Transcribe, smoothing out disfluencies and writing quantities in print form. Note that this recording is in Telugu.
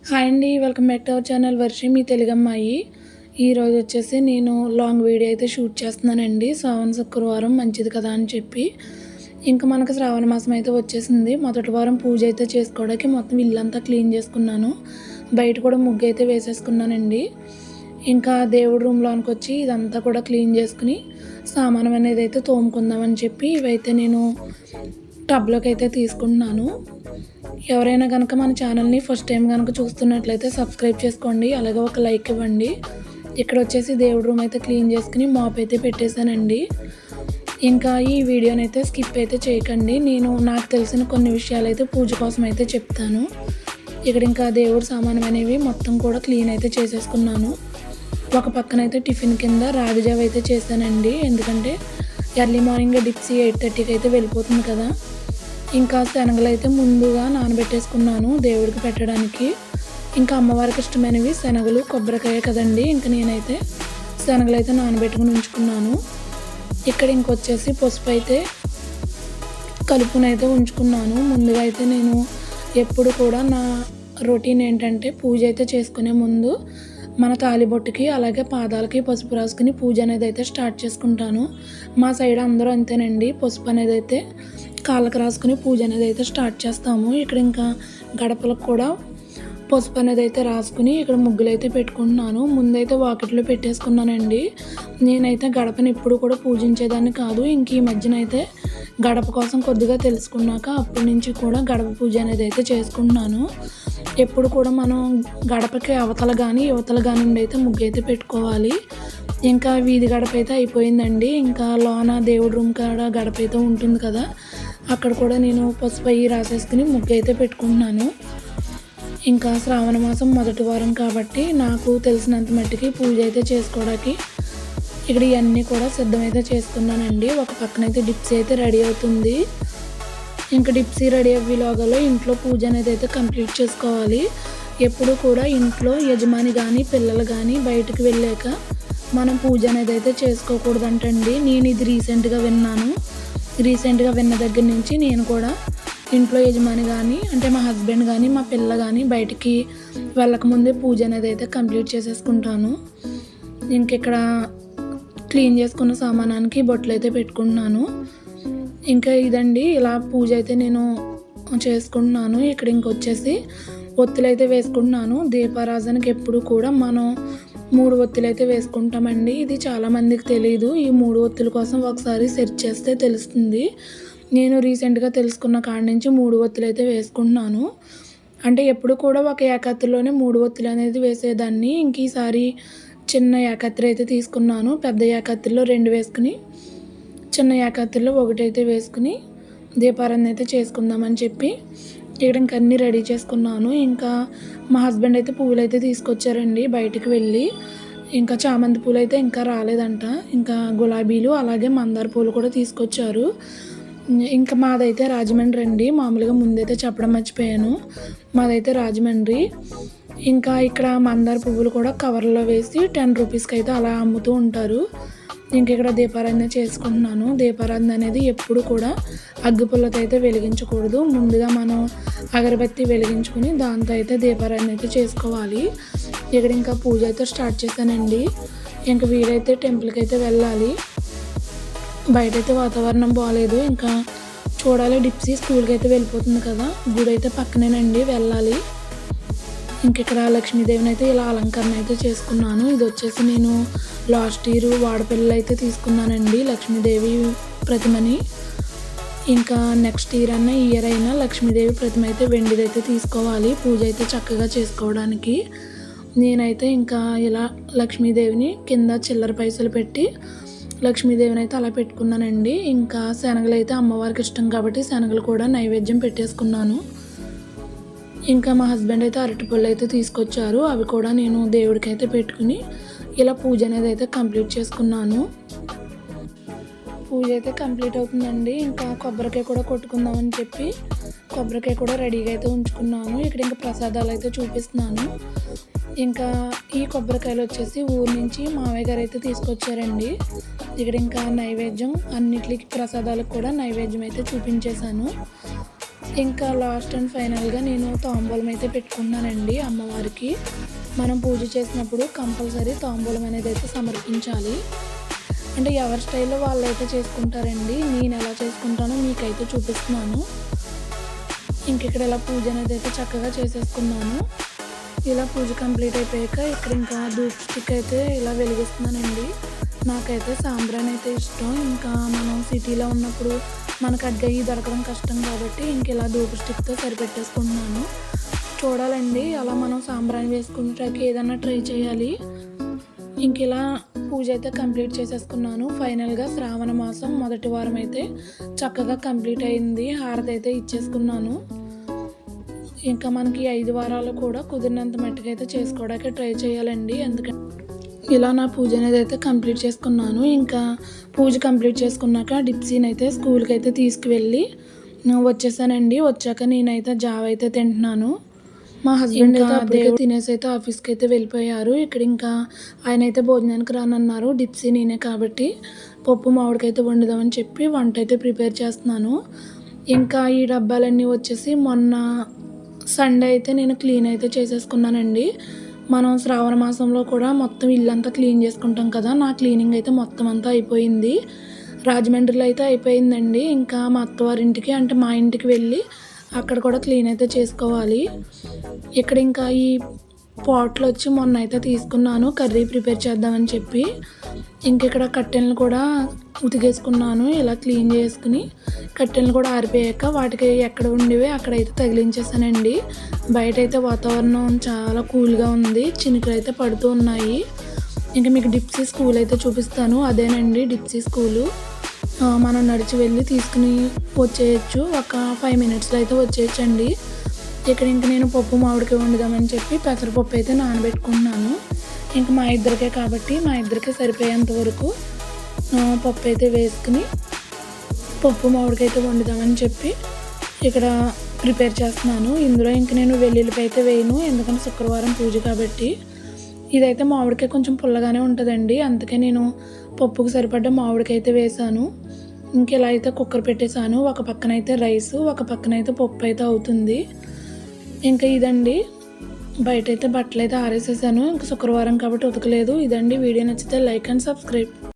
హాయ్ అండి. Welcome back to our channel Varshi మీ తెలుగమ్మాయి. ఈరోజు వచ్చేసి నేను లాంగ్ వీడియో అయితే షూట్ చేస్తున్నానండి. శ్రావణ శుక్రవారం మంచిది కదా అని చెప్పి. ఇంకా మనకు శ్రావణ మాసం అయితే వచ్చేసింది. మొదటి వారం పూజ అయితే చేసుకోవడానికి మొత్తం ఇల్లంతా క్లీన్ చేసుకున్నాను. బయట కూడా ముగ్గు అయితే వేసేసుకున్నానండి. ఇంకా దేవుడి రూమ్లోనికి వచ్చి ఇదంతా కూడా క్లీన్ చేసుకుని సామానం అనేది అయితే తోముకుందామని చెప్పి ఇవైతే నేను టబ్లోకి అయితే తీసుకుంటున్నాను. ఎవరైనా కనుక మన ఛానల్ని ఫస్ట్ టైం కనుక చూస్తున్నట్లయితే సబ్స్క్రైబ్ చేసుకోండి, అలాగే ఒక లైక్ ఇవ్వండి. ఇక్కడ వచ్చేసి దేవుడి రూమ్ అయితే క్లీన్ చేసుకుని మాప్ అయితే పెట్టేశానండి. ఇంకా ఈ వీడియోని అయితే స్కిప్ అయితే చేయకండి. నేను నాకు తెలిసిన కొన్ని విషయాలు అయితే పూజ కోసం అయితే చెప్తాను. ఇక్కడ ఇంకా దేవుడి సామానం అనేవి మొత్తం కూడా క్లీన్ అయితే చేసేసుకున్నాను. ఒక పక్కన అయితే టిఫిన్ కింద రాగి జావ అయితే చేశానండి. ఎందుకంటే ఎర్లీ మార్నింగ్ డిప్సీ 8:30కి అయితే వెళ్ళిపోతుంది కదా. ఇంకా శనగలు అయితే ముందుగా నానబెట్టేసుకున్నాను దేవుడికి పెట్టడానికి. ఇంకా అమ్మవారికి ఇష్టమైనవి శనగలు, కొబ్బరికాయ కదండి. ఇంకా నేనైతే శనగలు అయితే నానబెట్టుకుని ఉంచుకున్నాను. ఇక్కడ ఇంకొచ్చేసి పసుపు అయితే కలుపుని అయితే ఉంచుకున్నాను. ముందుగా అయితే నేను ఎప్పుడు కూడా నా రొటీన్ ఏంటంటే పూజ అయితే చేసుకునే ముందు మన తాలిబొట్టుకి అలాగే పాదాలకి పసుపు రాసుకుని పూజ అనేది అయితే స్టార్ట్ చేసుకుంటాను. మా సైడ్ అందరూ అంతేనండి. పసుపు అనేది అయితే కాళ్ళకి రాసుకుని పూజ అనేది అయితే స్టార్ట్ చేస్తాము. ఇక్కడ ఇంకా గడపలకు కూడా పసుపు అనేది అయితే రాసుకుని ఇక్కడ ముగ్గులు అయితే పెట్టుకుంటున్నాను. ముందైతే వాకిట్లో పెట్టేసుకున్నానండి. నేనైతే గడపని ఎప్పుడు కూడా పూజించేదాన్ని కాదు. ఇంక ఈ మధ్యన అయితే గడప కోసం కొద్దిగా తెలుసుకున్నాక అప్పటి నుంచి కూడా గడప పూజ అనేది అయితే చేసుకుంటున్నాను. ఎప్పుడు కూడా మనం గడపకి అవతల కానీ యువతల కానీ అయితే ముగ్గు అయితే పెట్టుకోవాలి. ఇంకా వీధి గడప అయితే అయిపోయిందండి. ఇంకా లోన దేవుడి రూమ్ కాడ గడప అయితే ఉంటుంది కదా, అక్కడ కూడా నేను పసుపు అయ్యి రాసేసుకుని ముగ్గు అయితే పెట్టుకుంటున్నాను. ఇంకా శ్రావణ మాసం మొదటి వారం కాబట్టి నాకు తెలిసినంత మట్టికి పూజ అయితే చేసుకోవడానికి ఇక్కడ ఇవన్నీ కూడా సిద్ధమైతే చేసుకున్నానండి. ఒక పక్కనైతే డిప్సీ అయితే రెడీ అవుతుంది. ఇంకా డిప్సీ రెడీ అవ్వేలోగాలో ఇంట్లో పూజ అనేది అయితే కంప్లీట్ చేసుకోవాలి. ఎప్పుడు కూడా ఇంట్లో యజమాని కానీ పిల్లలు కానీ బయటకు వెళ్ళాక మనం పూజ అనేది అయితే చేసుకోకూడదంటండి. నేను ఇది రీసెంట్గా విన్నాను. రీసెంట్గా విన్న దగ్గర నుంచి నేను కూడా ఇంట్లో యజమాని కానీ అంటే మా హస్బెండ్ కానీ మా పిల్ల కానీ బయటికి వెళ్ళకముందే పూజ అనేది అయితే కంప్లీట్ చేసేసుకుంటాను. ఇంకెక్కడ క్లీన్ చేసుకున్న సామానానికి బొట్లు అయితే పెట్టుకుంటున్నాను. ఇంకా ఇదండి ఇలా పూజ అయితే నేను చేసుకుంటున్నాను. ఇక్కడ ఇంకొచ్చేసి ఒత్తులు అయితే వేసుకుంటున్నాను. దీపారాధనకి ఎప్పుడు కూడా మనం 3 ఒత్తులు అయితే వేసుకుంటామండి. ఇది చాలామందికి తెలియదు. ఈ 3 ఒత్తుల కోసం ఒకసారి సెర్చ్ చేస్తే తెలుస్తుంది. నేను రీసెంట్గా తెలుసుకున్న కాడి నుంచి 3 ఒత్తులు అయితే వేసుకుంటున్నాను. అంటే ఎప్పుడు కూడా ఒక ఏకత్తిలోనే 3 ఒత్తులు అనేది వేసేదాన్ని. ఇంక ఈసారి చిన్న ఏకత్తి అయితే తీసుకున్నాను. పెద్ద ఏకత్తిలో 2 వేసుకుని చిన్న ఏకత్తిలో 1 అయితే వేసుకుని దీపారాధన అయితే చేసుకుందామని చెప్పి ఇక్కడ ఇంక అన్నీ రెడీ చేసుకున్నాను. ఇంకా మా హస్బెండ్ అయితే పువ్వులు అయితే తీసుకొచ్చారండి బయటికి వెళ్ళి. ఇంకా చామంతి పూలు అయితే ఇంకా రాలేదంట. ఇంకా గులాబీలు అలాగే మందార పూలు కూడా తీసుకొచ్చారు. ఇంకా మాదైతే రాజమండ్రి అండి. మామూలుగా ముందైతే చెప్పడం మర్చిపోయాను, మాదైతే రాజమండ్రి. ఇంకా ఇక్కడ మందార పువ్వులు కూడా కవర్లో వేసి 10 రూపీస్కి అయితే అలా అమ్ముతూ ఉంటారు. ఇంక ఇక్కడ దీపారాధన చేసుకుంటున్నాను. దీపారాధన అనేది ఎప్పుడు కూడా అగ్గిపుల్లతో అయితే వెలిగించకూడదు. ముందుగా మనం అగరబత్తి వెలిగించుకుని దాంతో అయితే దీపారాధన అయితే చేసుకోవాలి. ఇక్కడ ఇంకా పూజ అయితే స్టార్ట్ చేశానండి. ఇంకా వీలైతే టెంపుల్కి అయితే వెళ్ళాలి. బయట అయితే వాతావరణం బాగాలేదు. ఇంకా చూడాలి, డిప్సీ స్కూల్కి అయితే వెళ్ళిపోతుంది కదా. గుడి అయితే పక్కనేనండి, వెళ్ళాలి. ఇంక ఇక్కడ లక్ష్మీదేవిని అయితే ఇలా అలంకరణ అయితే చేసుకున్నాను. ఇది వచ్చేసి నేను లాస్ట్ ఇయర్ వాడపిల్లలు అయితే తీసుకున్నానండి లక్ష్మీదేవి ప్రతిమని. ఇంకా నెక్స్ట్ ఇయర్ అన్న ఇయర్ అయినా లక్ష్మీదేవి ప్రతిమ అయితే వెండిదైతే తీసుకోవాలి పూజ అయితే చక్కగా చేసుకోవడానికి. నేనైతే ఇంకా ఇలా లక్ష్మీదేవిని కింద చిల్లర పైసలు పెట్టి లక్ష్మీదేవిని అయితే అలా పెట్టుకున్నానండి. ఇంకా శనగలు అయితే అమ్మవారికి ఇష్టం కాబట్టి శనగలు కూడా నైవేద్యం పెట్టేసుకున్నాను. ఇంకా మా హస్బెండ్ అయితే అరటిపళ్ళు అయితే తీసుకొచ్చారు. అవి కూడా నేను దేవుడికి అయితే పెట్టుకుని ఇలా పూజ అనేది అయితే కంప్లీట్ చేసుకున్నాను. పూజ అయితే కంప్లీట్ అవుతుందండి. ఇంకా కొబ్బరికాయ కూడా కొట్టుకుందామని చెప్పి కొబ్బరికాయ కూడా రెడీగా అయితే ఉంచుకున్నాను. ఇక్కడ ఇంకా ప్రసాదాలు అయితే చూపిస్తున్నాను. ఇంకా ఈ కొబ్బరికాయలు వచ్చేసి ఊరు నుంచి మావయ్య గారు అయితే తీసుకొచ్చారండి. ఇక్కడ ఇంకా నైవేద్యం అన్నిటికి ప్రసాదాలకు కూడా నైవేద్యం అయితే చూపించేశాను. ఇంకా లాస్ట్ అండ్ ఫైనల్గా నేను తాంబూలం అయితే పెట్టుకున్నానండి అమ్మవారికి. మనం పూజ చేసినప్పుడు కంపల్సరీ తాంబూలం అనేది అయితే సమర్పించాలి. అంటే ఎవరి స్టైల్లో వాళ్ళైతే చేసుకుంటారండి. నేను ఎలా చేసుకుంటానో మీకైతే చూపిస్తున్నాను. ఇంక ఇక్కడ ఇలా పూజ అనేది అయితే చక్కగా చేసేసుకున్నాను. ఇలా పూజ కంప్లీట్ అయిపోయాక ఇక్కడ ఇంకా ధూప్ స్టిక్ అయితే ఇలా వెలిగిస్తున్నానండి. నాకైతే సాంబ్రాణి అయితే ఇష్టం. ఇంకా మనం సిటీలో ఉన్నప్పుడు మనకు అడ్డయి దొరకడం కష్టం కాబట్టి ఇంక ఇలా ధూప్ స్టిక్తో సరిపెట్టేసుకుంటున్నాను. చూడాలండి అలా మనం సాంబ్రాణి వేసుకుంటాకి ఏదన్నా ట్రై చేయాలి. ఇంక ఇలా పూజ అయితే కంప్లీట్ చేసేసుకున్నాను. ఫైనల్గా శ్రావణ మాసం మొదటి వారం అయితే చక్కగా కంప్లీట్ అయింది. హారతి అయితే ఇచ్చేసుకున్నాను. ఇంకా మనకి 5 వారాలు కూడా కుదిరినంత మట్టుకైతే చేసుకోవడానికి ట్రై చేయాలండి. ఎందుకంటే ఇలా నా పూజ అనేది అయితే కంప్లీట్ చేసుకున్నాను. ఇంకా పూజ కంప్లీట్ చేసుకున్నాక డిప్సీని అయితే స్కూల్కి అయితే తీసుకువెళ్ళి వచ్చేసానండి. వచ్చాక నేనైతే జావ అయితే తింటున్నాను. మా హస్బెండ్ అయితే అప్పుడే తినేసి అయితే ఆఫీస్కి అయితే వెళ్ళిపోయారు. ఇక్కడ ఇంకా ఆయన అయితే భోజనానికి రానన్నారు. డిప్సీ నేనే కాబట్టి పప్పు మామిడికైతే వండుదామని చెప్పి వంట అయితే ప్రిపేర్ చేస్తున్నాను. ఇంకా ఈ డబ్బాలన్నీ వచ్చేసి మొన్న సండే అయితే నేను క్లీన్ అయితే చేసేసుకున్నానండి. మనం శ్రావణ మాసంలో కూడా మొత్తం ఇల్లంతా క్లీన్ చేసుకుంటాం కదా. నా క్లీనింగ్ అయితే మొత్తం అంతా అయిపోయింది. రాజమండ్రిలో అయితే అయిపోయిందండి. ఇంకా మా అత్తవారింటికి అంటే మా ఇంటికి వెళ్ళి అక్కడ కూడా క్లీన్ అయితే చేసుకోవాలి. ఇక్కడ ఇంకా ఈ పాట్లు వచ్చి మొన్న అయితే తీసుకున్నాను కర్రీ ప్రిపేర్ చేద్దామని చెప్పి. ఇంక ఇక్కడ కట్టెలను కూడా ఉతికేసుకున్నాను. ఇలా క్లీన్ చేసుకుని కట్టెలను కూడా ఆరిపోయాక వాటికి ఎక్కడ ఉండేవి అక్కడైతే తగిలించేసానండి. బయట అయితే వాతావరణం చాలా కూల్గా ఉంది. చినుకులు అయితే పడుతూ ఉన్నాయి. ఇంకా మీకు డిప్సీ స్కూల్ అయితే చూపిస్తాను. అదేనండి డిప్సీ స్కూలు. మనం నడిచి వెళ్ళి తీసుకుని వచ్చేయచ్చు. ఒక 5 మినిట్స్లో అయితే వచ్చేయచ్చండి. ఇక్కడ ఇంక నేను పప్పు మామిడికాయ వండుదామని చెప్పి పెసరపప్పు అయితే నానబెట్టుకున్నాను. ఇంక మా ఇద్దరికే కాబట్టి మా ఇద్దరికే సరిపోయేంత వరకు పప్పు అయితే వేసుకుని పప్పు మామిడికాయ అయితే వండుదామని చెప్పి ఇక్కడ ప్రిపేర్ చేస్తున్నాను. ఇందులో ఇంక నేను వెల్లుల్లిపాయ అయితే వేయను, ఎందుకంటే శుక్రవారం పూజ కాబట్టి. ఇదైతే మామిడికాయ కొంచెం పుల్లగానే ఉంటుందండి, అందుకే నేను పప్పుకు సరిపడ్డ మామిడికాయ అయితే వేసాను. ఇంక ఇలా అయితే కుక్కర్ పెట్టేశాను. ఒక పక్కన అయితే రైస్, ఒక పక్కన అయితే పప్పు అయితే అవుతుంది. ఇంకా ఇదండి బయట అయితే బట్టలు అయితే ఆరేసేసాను. ఇంకా శుక్రవారం కాబట్టి ఉతకలేదు. ఇదండి వీడియో నచ్చితే లైక్ అండ్ సబ్స్క్రైబ్.